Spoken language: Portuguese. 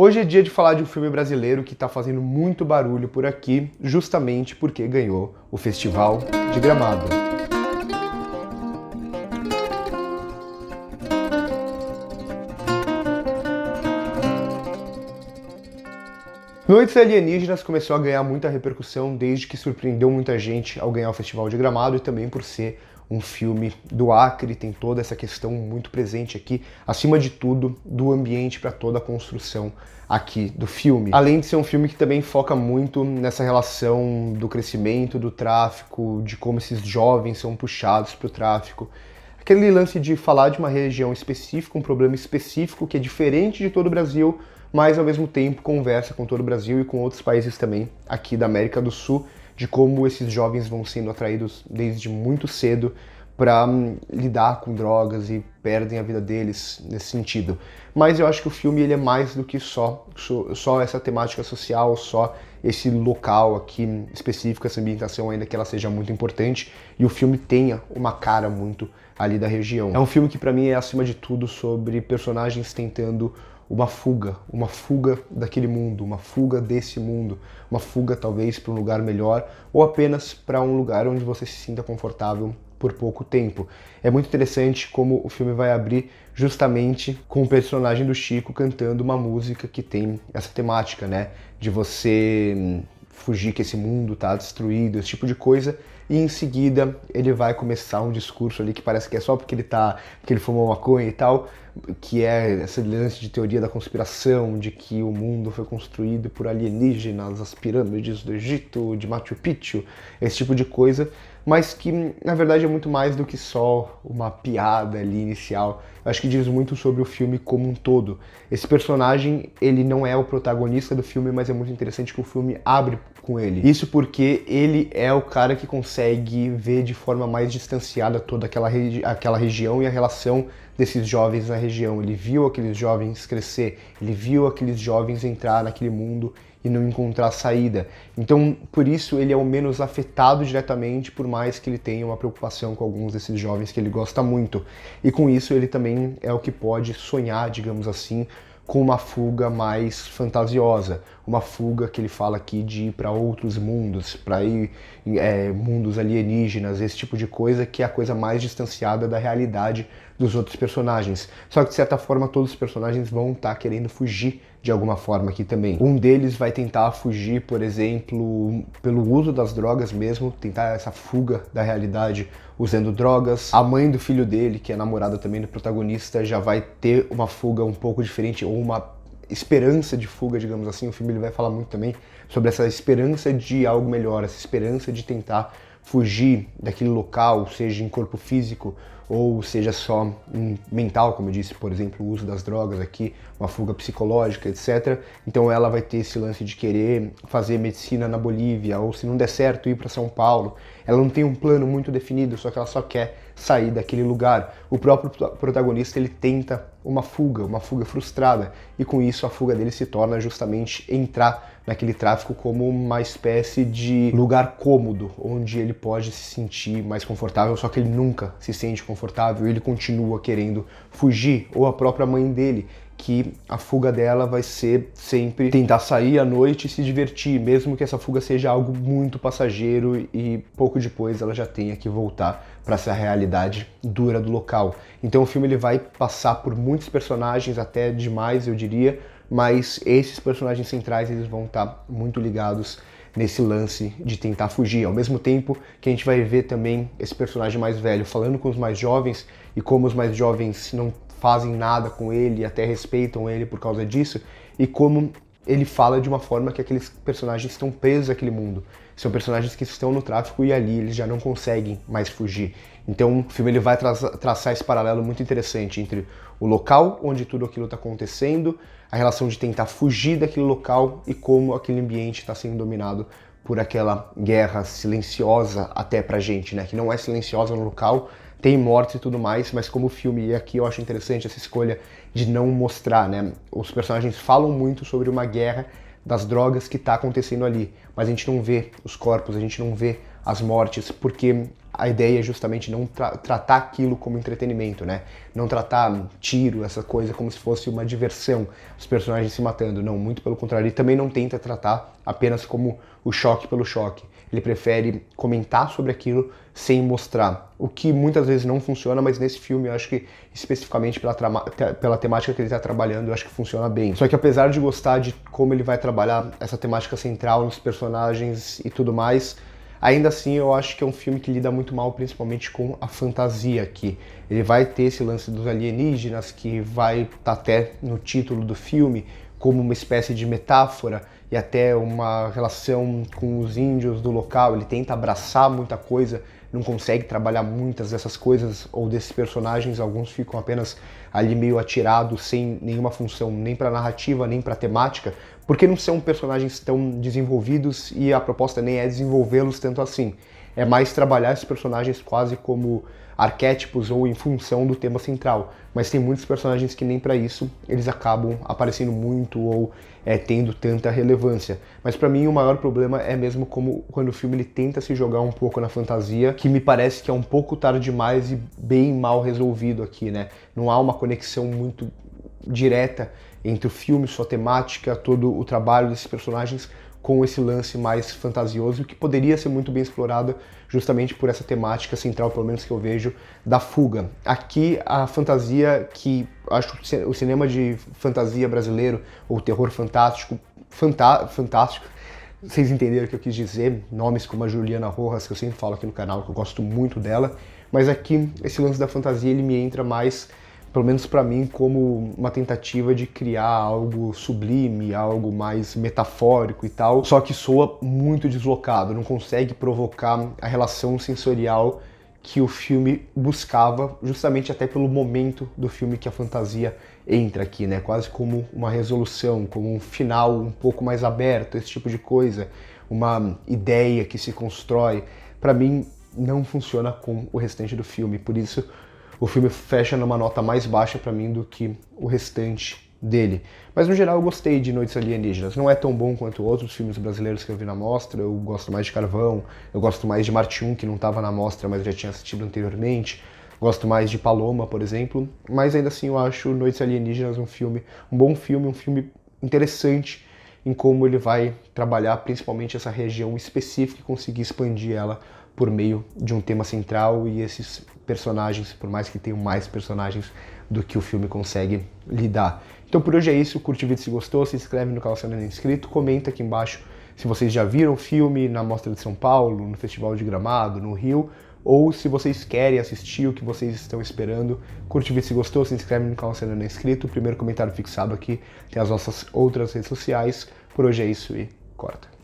Hoje é dia de falar de um filme brasileiro que está fazendo muito barulho por aqui, justamente porque ganhou o Festival de Gramado. Noites Alienígenas começou a ganhar muita repercussão desde que surpreendeu muita gente ao ganhar o Festival de Gramado e também por ser um filme do Acre, tem toda essa questão muito presente aqui, acima de tudo, do ambiente para toda a construção aqui do filme. Além de ser um filme que também foca muito nessa relação do crescimento, do tráfico, de como esses jovens são puxados para o tráfico. Aquele lance de falar de uma região específica, um problema específico que é diferente de todo o Brasil, mas ao mesmo tempo conversa com todo o Brasil e com outros países também aqui da América do Sul, de como esses jovens vão sendo atraídos desde muito cedo para lidar com drogas e perdem a vida deles nesse sentido. Mas eu acho que o filme ele é mais do que só essa temática social, só esse local aqui específico, essa ambientação, ainda que ela seja muito importante, e o filme tenha uma cara muito ali da região. É um filme que para mim é acima de tudo sobre personagens tentando uma fuga daquele mundo, uma fuga desse mundo, uma fuga talvez para um lugar melhor ou apenas para um lugar onde você se sinta confortável por pouco tempo. É muito interessante como o filme vai abrir justamente com o personagem do Chico cantando uma música que tem essa temática, né, de você fugir que esse mundo tá destruído, esse tipo de coisa. E em seguida ele vai começar um discurso ali que parece que é só porque ele fumou maconha e tal, que é esse lance de teoria da conspiração, de que o mundo foi construído por alienígenas, as pirâmides do Egito, de Machu Picchu, esse tipo de coisa, mas que na verdade é muito mais do que só uma piada ali inicial. Eu acho que diz muito sobre o filme como um todo. Esse personagem, ele não é o protagonista do filme, mas é muito interessante que o filme abre com ele. Isso porque ele é o cara que consegue ver de forma mais distanciada toda aquela região e a relação desses jovens na região. Ele viu aqueles jovens crescer, ele viu aqueles jovens entrar naquele mundo e não encontrar saída. Então, por isso, ele é o menos afetado diretamente, por mais que ele tenha uma preocupação com alguns desses jovens que ele gosta muito. E com isso, ele também é o que pode sonhar, digamos assim, com uma fuga mais fantasiosa, uma fuga que ele fala aqui de ir para outros mundos, para ir mundos alienígenas, esse tipo de coisa que é a coisa mais distanciada da realidade dos outros personagens. Só que de certa forma todos os personagens vão estar querendo fugir de alguma forma aqui também. Um deles vai tentar fugir, por exemplo, pelo uso das drogas mesmo, tentar essa fuga da realidade usando drogas. A mãe do filho dele, que é namorada também do protagonista, já vai ter uma fuga um pouco diferente, ou uma esperança de fuga, digamos assim. O filme ele vai falar muito também sobre essa esperança de algo melhor, essa esperança de tentar fugir daquele local, seja em corpo físico ou seja só mental, como eu disse, por exemplo, o uso das drogas aqui, uma fuga psicológica, etc. Então ela vai ter esse lance de querer fazer medicina na Bolívia, ou se não der certo, ir para São Paulo. Ela não tem um plano muito definido, só que ela só quer sair daquele lugar. O próprio protagonista, ele tenta uma fuga frustrada, e com isso a fuga dele se torna justamente entrar naquele tráfico como uma espécie de lugar cômodo, onde ele pode se sentir mais confortável, só que ele nunca se sente confortável, ele continua querendo fugir. Ou a própria mãe dele, que a fuga dela vai ser sempre tentar sair à noite e se divertir, mesmo que essa fuga seja algo muito passageiro e pouco depois ela já tenha que voltar para essa realidade dura do local. Então o filme ele vai passar por muitos personagens, até demais eu diria, mas esses personagens centrais eles vão estar muito ligados nesse lance de tentar fugir, ao mesmo tempo que a gente vai ver também esse personagem mais velho falando com os mais jovens, e como os mais jovens não fazem nada com ele, até respeitam ele por causa disso, e como ele fala de uma forma que aqueles personagens estão presos àquele mundo. São personagens que estão no tráfico e ali eles já não conseguem mais fugir. Então o filme ele vai traçar esse paralelo muito interessante entre o local onde tudo aquilo está acontecendo, a relação de tentar fugir daquele local e como aquele ambiente está sendo dominado por aquela guerra silenciosa até pra gente, né? Que não é silenciosa no local, tem mortes e tudo mais, mas como o filme, e aqui eu acho interessante essa escolha de não mostrar, né? Os personagens falam muito sobre uma guerra das drogas que está acontecendo ali, mas a gente não vê os corpos, a gente não vê as mortes, porque a ideia é justamente não tratar aquilo como entretenimento, né? Não tratar tiro, essa coisa, como se fosse uma diversão, os personagens se matando. Não, muito pelo contrário. Ele também não tenta tratar apenas como o choque pelo choque. Ele prefere comentar sobre aquilo sem mostrar. O que muitas vezes não funciona, mas nesse filme eu acho que, especificamente pela temática que ele está trabalhando, eu acho que funciona bem. Só que apesar de gostar de como ele vai trabalhar essa temática central nos personagens e tudo mais, ainda assim, eu acho que é um filme que lida muito mal, principalmente com a fantasia aqui. Ele vai ter esse lance dos alienígenas, que vai estar até no título do filme, como uma espécie de metáfora e até uma relação com os índios do local. Ele tenta abraçar muita coisa, não consegue trabalhar muitas dessas coisas ou desses personagens. Alguns ficam apenas ali meio atirados, sem nenhuma função, nem para narrativa, nem para temática, porque não são personagens tão desenvolvidos e a proposta nem é desenvolvê-los tanto assim. É mais trabalhar esses personagens quase como arquétipos ou em função do tema central. Mas tem muitos personagens que nem para isso eles acabam aparecendo muito ou tendo tanta relevância. Mas para mim o maior problema é mesmo como quando o filme ele tenta se jogar um pouco na fantasia, que me parece que é um pouco tarde demais e bem mal resolvido aqui, né? Não há uma conexão muito direta entre o filme, sua temática, todo o trabalho desses personagens com esse lance mais fantasioso, que poderia ser muito bem explorado justamente por essa temática central, pelo menos que eu vejo, da fuga. Aqui a fantasia, que acho o cinema de fantasia brasileiro, ou terror fantástico, fantástico, vocês entenderam o que eu quis dizer, nomes como a Juliana Rojas, que eu sempre falo aqui no canal, que eu gosto muito dela, mas aqui esse lance da fantasia ele me entra mais, pelo menos para mim, como uma tentativa de criar algo sublime, algo mais metafórico e tal, só que soa muito deslocado, não consegue provocar a relação sensorial que o filme buscava, justamente até pelo momento do filme que a fantasia entra aqui, né? Quase como uma resolução, como um final um pouco mais aberto, esse tipo de coisa, uma ideia que se constrói. Para mim, não funciona com o restante do filme, por isso o filme fecha numa nota mais baixa pra mim do que o restante dele. Mas no geral eu gostei de Noites Alienígenas. Não é tão bom quanto outros filmes brasileiros que eu vi na mostra. Eu gosto mais de Carvão, eu gosto mais de Marte 1, que não estava na mostra, mas eu já tinha assistido anteriormente. Gosto mais de Paloma, por exemplo. Mas ainda assim eu acho Noites Alienígenas um bom filme, um filme interessante em como ele vai trabalhar principalmente essa região específica e conseguir expandir ela por meio de um tema central e esses personagens, por mais que tenham mais personagens do que o filme consegue lidar. Então por hoje é isso, curte o vídeo se gostou, se inscreve no canal se ainda não é inscrito, comenta aqui embaixo se vocês já viram o filme na Mostra de São Paulo, no Festival de Gramado, no Rio, ou se vocês querem assistir, o que vocês estão esperando. Curte o vídeo se gostou, se inscreve no canal se ainda não é inscrito, o primeiro comentário fixado aqui tem as nossas outras redes sociais. Por hoje é isso e corta.